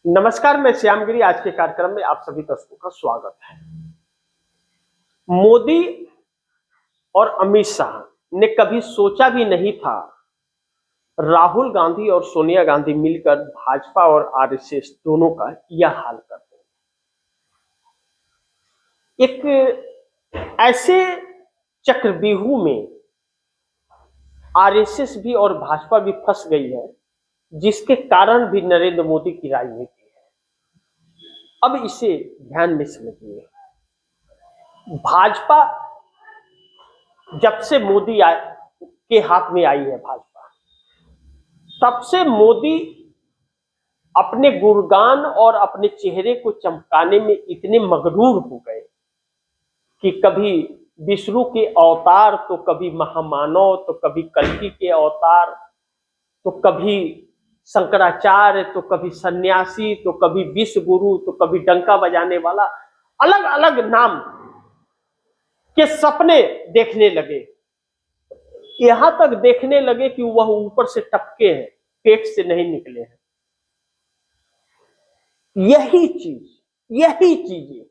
नमस्कार, मैं श्यामगिरी। आज के कार्यक्रम में आप सभी दर्शकों का स्वागत है। मोदी और अमित शाह ने कभी सोचा भी नहीं था राहुल गांधी और सोनिया गांधी मिलकर भाजपा और आरएसएस दोनों का यह हाल कर देंगे। एक ऐसे चक्रव्यूह में आरएसएस भी और भाजपा भी फंस गई है, जिसके कारण भी नरेंद्र मोदी की राजनीति है। अब इसे ध्यान में समझिए। भाजपा जब से मोदी के हाथ में आई है भाजपा, तब से मोदी अपने गुणगान और अपने चेहरे को चमकाने में इतने मगरूर हो गए कि कभी विष्णु के अवतार, तो कभी महामानव, तो कभी कल्कि के अवतार, तो कभी शंकराचार्य, तो कभी सन्यासी, तो कभी विश्व गुरु, तो कभी डंका बजाने वाला, अलग अलग नाम के सपने देखने लगे। यहां तक देखने लगे कि वह ऊपर से टपके हैं, पेट से नहीं निकले हैं। यही चीजें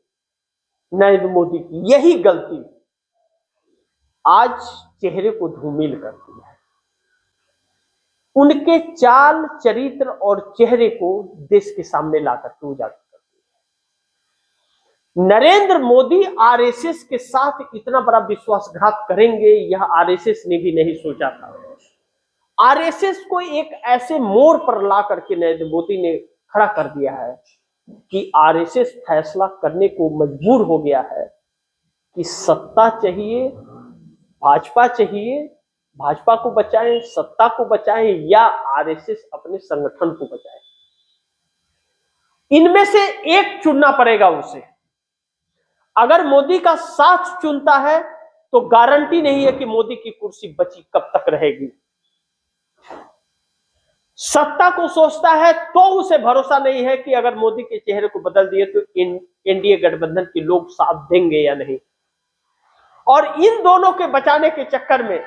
नरेंद्र मोदी की यही गलती आज चेहरे को धूमिल करती है। उनके चाल, चरित्र और चेहरे को देश के सामने लाकर के उजागर करती है। नरेंद्र मोदी आरएसएस के साथ इतना बड़ा विश्वासघात करेंगे, यह आरएसएस ने भी नहीं सोचा था। आरएसएस को एक ऐसे मोड़ पर ला करके नरेंद्र मोदी ने खड़ा कर दिया है कि आरएसएस फैसला करने को मजबूर हो गया है कि सत्ता चाहिए, भाजपा चाहिए, भाजपा को बचाएं, सत्ता को बचाएं, या आरएसएस अपने संगठन को बचाएं। इनमें से एक चुनना पड़ेगा उसे। अगर मोदी का साथ चुनता है तो गारंटी नहीं है कि मोदी की कुर्सी बची कब तक रहेगी। सत्ता को सोचता है तो उसे भरोसा नहीं है कि अगर मोदी के चेहरे को बदल दिए तो एनडीए गठबंधन के लोग साथ देंगे या नहीं। और इन दोनों के बचाने के चक्कर में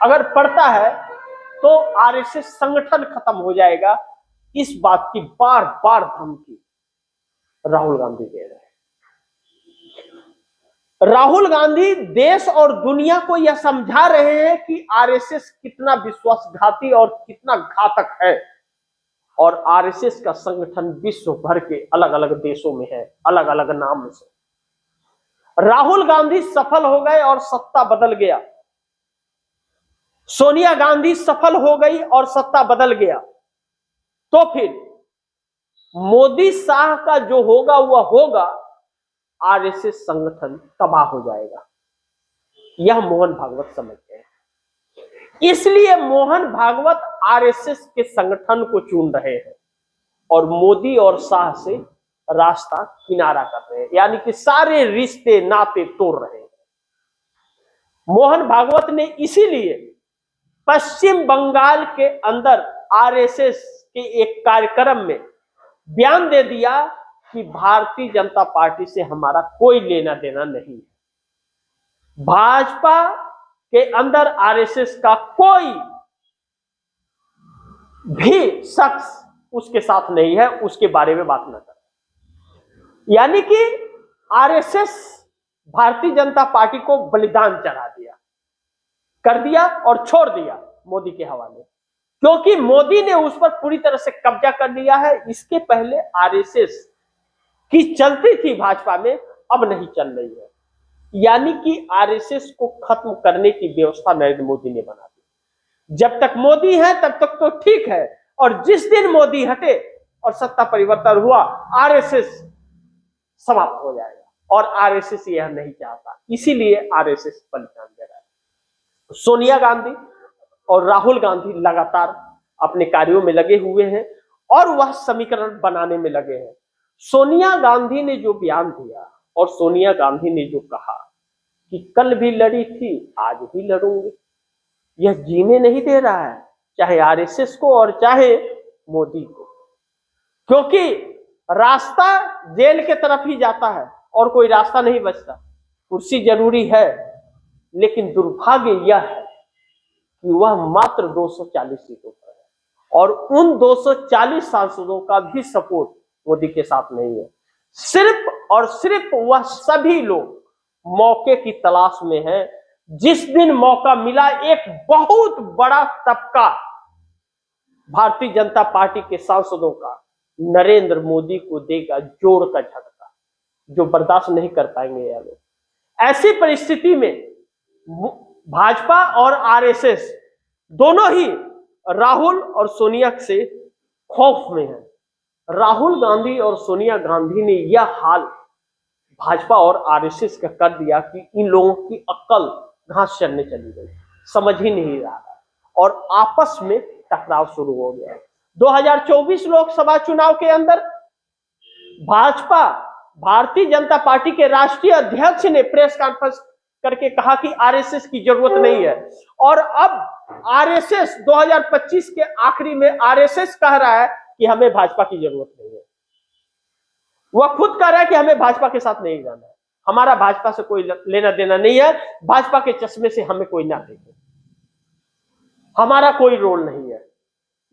अगर पड़ता है तो आरएसएस संगठन खत्म हो जाएगा। इस बात की बार बार धमकी राहुल गांधी दे रहे हैं। राहुल गांधी देश और दुनिया को यह समझा रहे हैं कि आरएसएस कितना विश्वासघाती और कितना घातक है। और आरएसएस का संगठन विश्व भर के अलग अलग देशों में है, अलग अलग नाम से। राहुल गांधी सफल हो गए और सत्ता बदल गया, सोनिया गांधी सफल हो गई और सत्ता बदल गया, तो फिर मोदी शाह का जो होगा वह होगा, आरएसएस संगठन तबाह हो जाएगा। यह मोहन भागवत समझते हैं। इसलिए मोहन भागवत आरएसएस के संगठन को चुन रहे हैं और मोदी और शाह से रास्ता किनारा कर रहे हैं, यानी कि सारे रिश्ते नाते तोड़ रहे हैं। मोहन भागवत ने इसीलिए पश्चिम बंगाल के अंदर आरएसएस के एक कार्यक्रम में बयान दे दिया कि भारतीय जनता पार्टी से हमारा कोई लेना देना नहीं है। भाजपा के अंदर आरएसएस का कोई भी शख्स उसके साथ नहीं है, उसके बारे में बात न करें। यानी कि आरएसएस भारतीय जनता पार्टी को बलिदान चढ़ा दिया, कर दिया और छोड़ दिया मोदी के हवाले, क्योंकि मोदी ने उस पर पूरी तरह से कब्जा कर लिया है। इसके पहले आरएसएस की चलती थी भाजपा में, अब नहीं चल रही है। यानी कि आरएसएस को खत्म करने की व्यवस्था नरेंद्र मोदी ने बना दी। जब तक मोदी है तब तक तो ठीक है, और जिस दिन मोदी हटे और सत्ता परिवर्तन हुआ, आरएसएस समाप्त हो जाएगा। और आरएसएस यह नहीं चाहता, इसीलिए आरएसएस बलिदान दे रहा है। सोनिया गांधी और राहुल गांधी लगातार अपने कार्यों में लगे हुए हैं और वह समीकरण बनाने में लगे हैं। सोनिया गांधी ने जो बयान दिया और सोनिया गांधी ने जो कहा कि कल भी लड़ी थी, आज भी लड़ूंगी, यह जीने नहीं दे रहा है, चाहे आरएसएस को और चाहे मोदी को, क्योंकि रास्ता जेल के तरफ ही जाता है और कोई रास्ता नहीं बचता। कुर्सी जरूरी है, लेकिन दुर्भाग्य यह है कि वह मात्र 240 सीटों पर है और उन 240 सांसदों का भी सपोर्ट मोदी के साथ नहीं है। सिर्फ और सिर्फ वह सभी लोग मौके की तलाश में हैं। जिस दिन मौका मिला, एक बहुत बड़ा तबका भारतीय जनता पार्टी के सांसदों का नरेंद्र मोदी को देगा जोर का झटका, जो बर्दाश्त नहीं कर पाएंगे यह लोग। ऐसी परिस्थिति में भाजपा और आरएसएस दोनों ही राहुल और सोनिया से खौफ में है। राहुल गांधी और सोनिया गांधी ने यह हाल भाजपा और आरएसएस का कर दिया कि इन लोगों की अक्ल घास चरने चली गई, समझ ही नहीं रहा और आपस में टकराव शुरू हो गया। 2024 लोकसभा चुनाव के अंदर भाजपा, भारतीय जनता पार्टी के राष्ट्रीय अध्यक्ष ने प्रेस कॉन्फ्रेंस करके कहा कि आरएसएस की जरूरत नहीं है, और अब आरएसएस 2025 के आखिरी में आरएसएस कह रहा है कि हमें भाजपा की जरूरत नहीं है। वह खुद कह रहा है कि हमें भाजपा के साथ नहीं जाना है, हमारा भाजपा से कोई लेना देना नहीं है, भाजपा के चश्मे से हमें कोई ना देखे, हमारा कोई रोल नहीं है।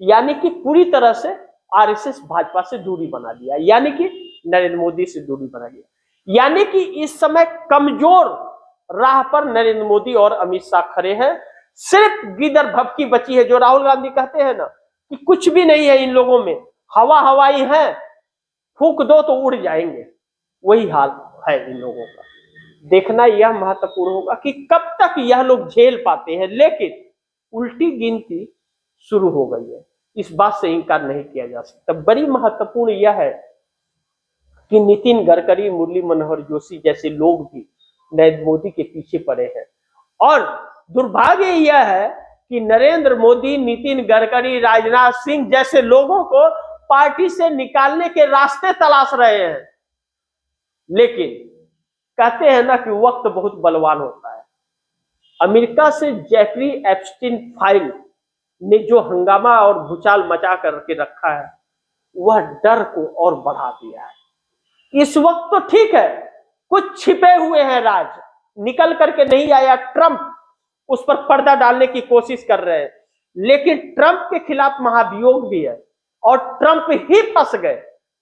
यानी कि पूरी तरह से आरएसएस भाजपा से दूरी बना लिया, यानी कि नरेंद्र मोदी से दूरी बना लिया। यानी कि इस समय कमजोर राह पर नरेंद्र मोदी और अमित शाह खड़े हैं। सिर्फ गिदर भभकी बची है, जो राहुल गांधी कहते हैं ना कि कुछ भी नहीं है इन लोगों में, हवा हवाई है, फूंक दो तो उड़ जाएंगे, वही हाल है इन लोगों का। देखना यह महत्वपूर्ण होगा कि कब तक यह लोग झेल पाते हैं। लेकिन उल्टी गिनती शुरू हो गई है, इस बात से इनकार नहीं किया जा सकता। बड़ी महत्वपूर्ण यह है कि नितिन गडकरी, मुरली मनोहर जोशी जैसे लोग भी नरेंद्र मोदी के पीछे पड़े हैं, और दुर्भाग्य यह है कि नरेंद्र मोदी, नितिन गडकरी, राजनाथ सिंह जैसे लोगों को पार्टी से निकालने के रास्ते तलाश रहे हैं। लेकिन कहते हैं ना कि वक्त बहुत बलवान होता है। अमेरिका से जेफरी एप्स्टीन फाइल ने जो हंगामा और भूचाल मचा करके रखा है, वह डर को और बढ़ा दिया है। इस वक्त तो ठीक है, कुछ छिपे हुए हैं राज, निकल करके नहीं आया, ट्रंप उस पर पर्दा डालने की कोशिश कर रहे हैं, लेकिन ट्रंप के खिलाफ महाभियोग भी है और ट्रंप ही फंस गए,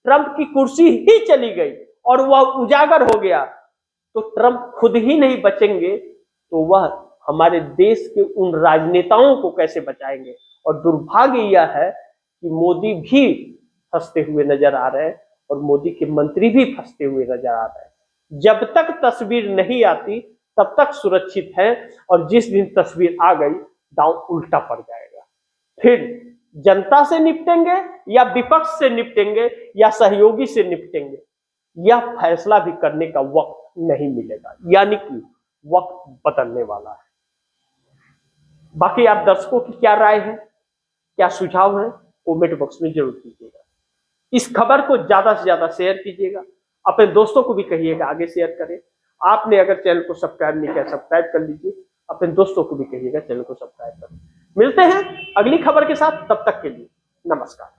ट्रंप की कुर्सी ही चली गई और वह उजागर हो गया, तो ट्रंप खुद ही नहीं बचेंगे तो वह हमारे देश के उन राजनेताओं को कैसे बचाएंगे। और दुर्भाग्य यह है कि मोदी भी फंसते हुए नजर आ रहे हैं और मोदी के मंत्री भी फंसते हुए नजर आ रहे हैं। जब तक तस्वीर नहीं आती तब तक सुरक्षित है, और जिस दिन तस्वीर आ गई दांव उल्टा पड़ जाएगा। फिर जनता से निपटेंगे या विपक्ष से निपटेंगे या सहयोगी से निपटेंगे, यह फैसला भी करने का वक्त नहीं मिलेगा। यानी कि वक्त बदलने वाला है। बाकी आप दर्शकों की क्या राय है, क्या सुझाव है, कमेंट बॉक्स में जरूर कीजिएगा। इस खबर को ज्यादा से ज्यादा शेयर कीजिएगा, अपने दोस्तों को भी कहिएगा आगे शेयर करें। आपने अगर चैनल को सब्सक्राइब नहीं किया, सब्सक्राइब कर लीजिए, अपने दोस्तों को भी कहिएगा चैनल को सब्सक्राइब करें। मिलते हैं अगली खबर के साथ, तब तक के लिए नमस्कार।